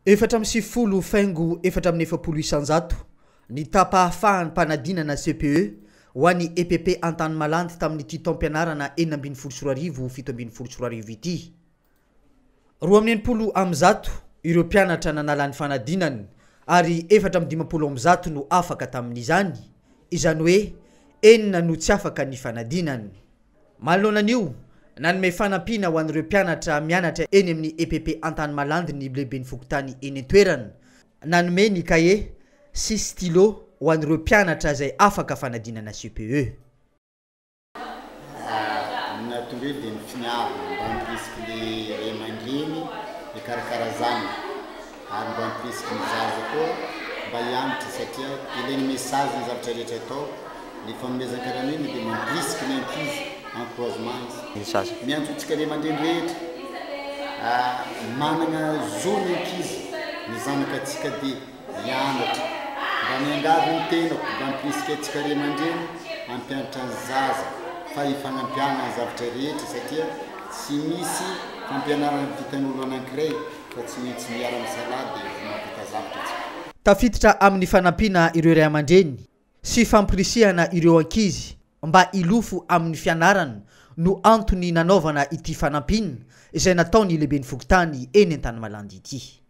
Efatra amby folo faingo efatra amin'ny efapolo isanjato ny tapahafahany mpanadinana CPE ho an'ny EPP Antanimalandy tamin'ity taom-pianarana 2024-2025 ity. Roa amin'ny enimpolo amby ireo mpianatra nanala ny fanadinany ary 450 amby zato no afaka tamin'izany, izany hoe enina no tsy afaka ny fanadinany. Manoloanan'io nanome fanampiana ho an'ireo mpianatra mianatra eny amin'ny EPP Antanimalandy ny lehiben'ny Fokontany eny an-toerana, nanome ny kaye sy stylo ho an'ireo mpianatra izay afaka fanadinana CPE. Natungue dia ny finiavana mba hampirisika le ray aman-dreny le karakarazany ary mba hampirisika ny zaza koa mba hianatra satria ilainy message ny zavatra rehetra atao ny fanomezan-karan'iny dia mampirisika ny ankizy encouragement izy miantotsika ray aman-dreny rehetra manana zo ny ankizy ny zanakatsika dia hianatra mba miangavy ny tenako mba hampirisika antsika ray aman-dreny hampianatra ny zaza fa hifanampiana ny zavatra rehetra satria tsy misy fampianarana vitan'olo anankiray fa tsy maintsy miara-misalady dia mampita zavatra tsika. Tafiditra amin'ny fanampiana ireo ray aman-dreny sy fampirisihana ireo ankizy mba ilofo amin'ny fianarana no antony nanaovana ity fanampiana izay nataony lehiben'ny Fokontany eny Antanimalandy ity.